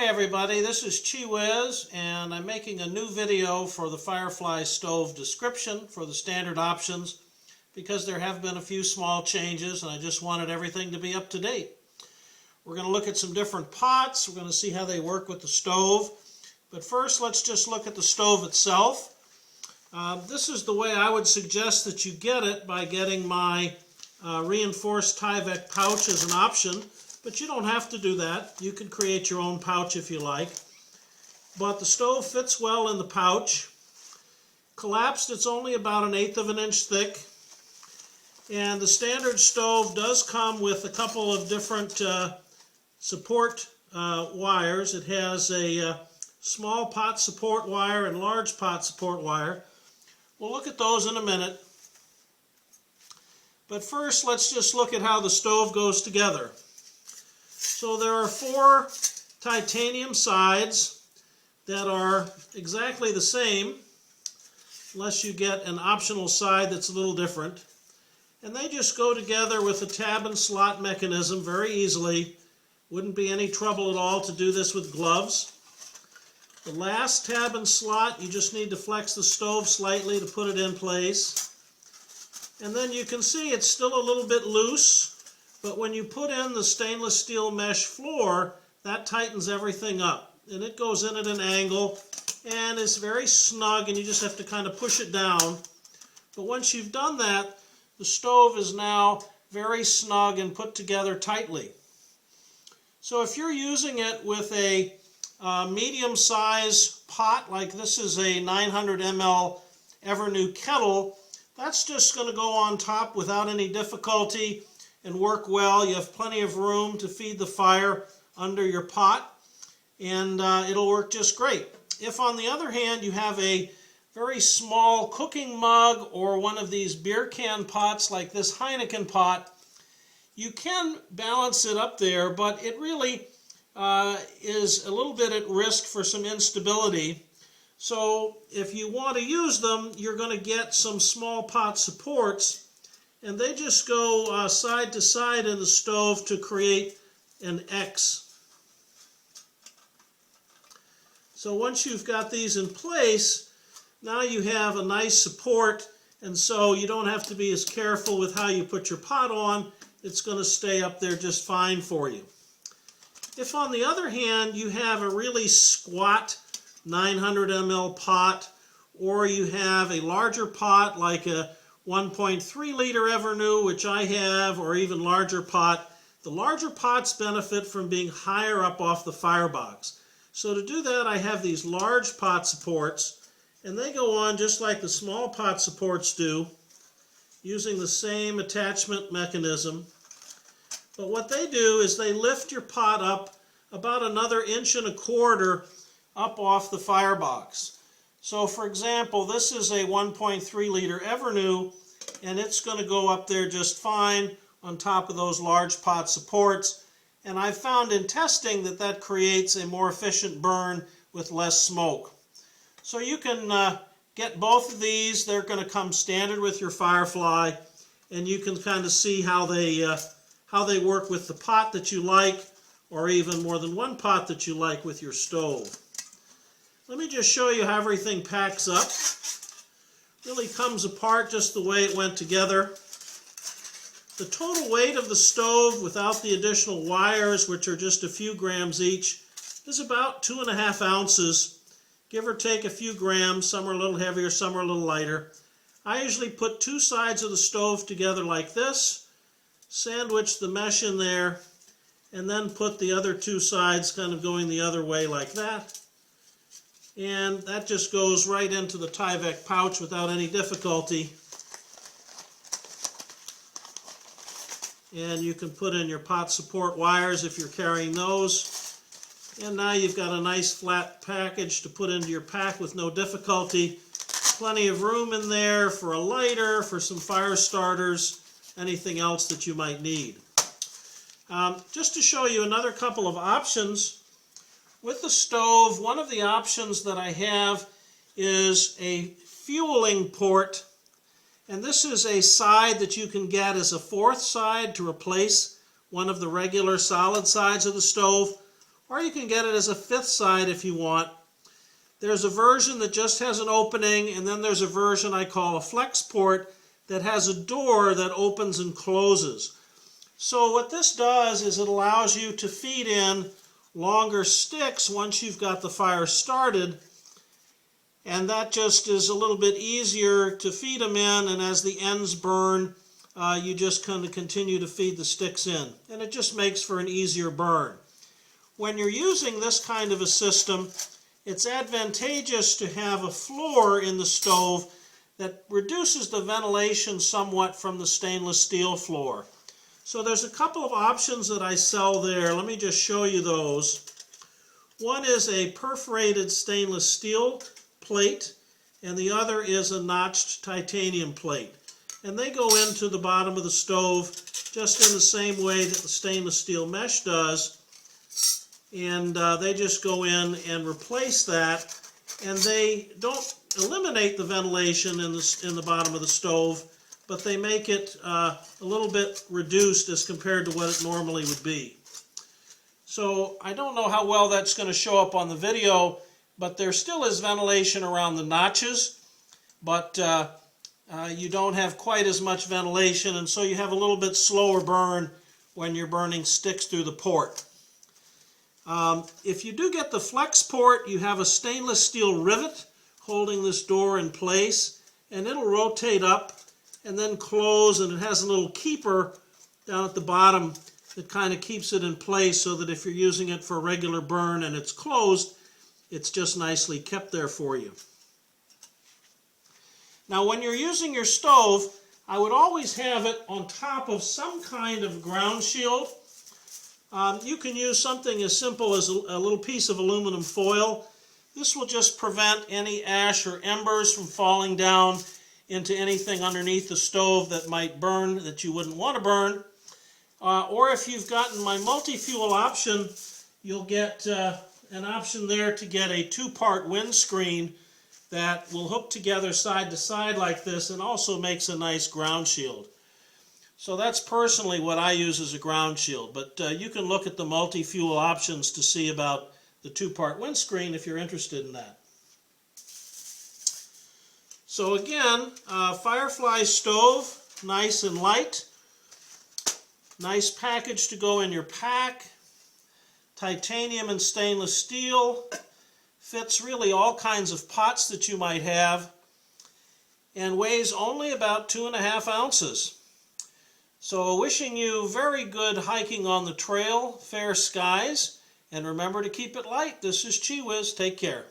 Hey everybody, this is QiWiz and I'm making a new video for the FireFly stove description for the standard options because there have been a few small changes and I just wanted everything to be up to date. We're going to look at some different pots. We're going to see how they work with the stove. But first let's just look at the stove itself. This is the way I would suggest that you get it, by getting my reinforced Tyvek pouch as an option. But you don't have to do that. You can create your own pouch if you like. But the stove fits well in the pouch. Collapsed, it's only about 1/8 of an inch thick. And the standard stove does come with a couple of different support wires. It has a small pot support wire and large pot support wire. We'll look at those in a minute. But first, let's just look at how the stove goes together. So there are 4 titanium sides that are exactly the same, unless you get an optional side that's a little different. And they just go together with a tab and slot mechanism very easily. Wouldn't be any trouble at all to do this with gloves. The last tab and slot, you just need to flex the stove slightly to put it in place. And then you can see it's still a little bit loose. But when you put in the stainless steel mesh floor, that tightens everything up. And it goes in at an angle and is very snug, and you just have to kind of push it down. But once you've done that, the stove is now very snug and put together tightly. So if you're using it with a medium-size pot, like this is a 900 ml Evernew kettle, that's just going to go on top without any difficulty and work well. You have plenty of room to feed the fire under your pot, and it'll work just great. If on the other hand you have a very small cooking mug or one of these beer can pots like this Heineken pot, you can balance it up there, but it really is a little bit at risk for some instability. So if you want to use them, you're going to get some small pot supports, and they just go side to side in the stove to create an X. So once you've got these in place, now you have a nice support, and so you don't have to be as careful with how you put your pot on. It's going to stay up there just fine for you. If on the other hand you have a really squat 900 ml pot, or you have a larger pot like a 1.3 liter Evernew, which I have, or even larger pot, the larger pots benefit from being higher up off the firebox. So to do that, I have these large pot supports, and they go on just like the small pot supports do, using the same attachment mechanism. But what they do is they lift your pot up about another 1.25 inches up off the firebox. So for example, this is a 1.3 liter Evernew, and it's going to go up there just fine on top of those large pot supports. And I've found in testing that that creates a more efficient burn with less smoke. So you can get both of these. They're going to come standard with your FireFly, and you can kind of see how they work with the pot that you like, or even more than one pot that you like with your stove. Let me just show you how everything packs up. Really comes apart just the way it went together. The total weight of the stove without the additional wires, which are just a few grams each, is about 2.5 ounces, give or take a few grams. Some are a little heavier, some are a little lighter. I usually put 2 sides of the stove together like this, sandwich the mesh in there, and then put the other 2 sides kind of going the other way like that. And that just goes right into the Tyvek pouch without any difficulty. And you can put in your pot support wires if you're carrying those. And now you've got a nice flat package to put into your pack with no difficulty. Plenty of room in there for a lighter, for some fire starters, anything else that you might need. Just to show you another couple of options. With the stove, one of the options that I have is a fueling port, and this is a side that you can get as a 4th side to replace one of the regular solid sides of the stove, or you can get it as a fifth side if you want. There's a version that just has an opening, and then there's a version I call a FlexPort that has a door that opens and closes. So what this does is it allows you to feed in longer sticks once you've got the fire started, and that just is a little bit easier to feed them in, and as the ends burn, you just kind of continue to feed the sticks in, and it just makes for an easier burn. When you're using this kind of a system, it's advantageous to have a floor in the stove that reduces the ventilation somewhat from the stainless steel floor. So there's a couple of options that I sell there. Let me just show you those. One is a perforated stainless steel plate, and the other is a notched titanium plate. And they go into the bottom of the stove just in the same way that the stainless steel mesh does. And they just go in and replace that, and they don't eliminate the ventilation in the bottom of the stove, but they make it a little bit reduced as compared to what it normally would be. So I don't know how well that's going to show up on the video, but there still is ventilation around the notches, but you don't have quite as much ventilation, and so you have a little bit slower burn when you're burning sticks through the port. If you do get the FlexPort, you have a stainless steel rivet holding this door in place, and it'll rotate up and then close, and it has a little keeper down at the bottom that kind of keeps it in place so that if you're using it for a regular burn and it's closed, it's just nicely kept there for you. Now when you're using your stove, I would always have it on top of some kind of ground shield. You can use something as simple as a little piece of aluminum foil. This will just prevent any ash or embers from falling down into anything underneath the stove that might burn that you wouldn't want to burn. Or if you've gotten my multi-fuel option, you'll get an option there to get a two-part windscreen that will hook together side to side like this and also makes a nice ground shield. So that's personally what I use as a ground shield, but you can look at the multi-fuel options to see about the two-part windscreen if you're interested in that. So again, FireFly stove, nice and light. Nice package to go in your pack. Titanium and stainless steel. Fits really all kinds of pots that you might have. And weighs only about 2.5 ounces. So wishing you very good hiking on the trail, fair skies, and remember to keep it light. This is QiWiz. Take care.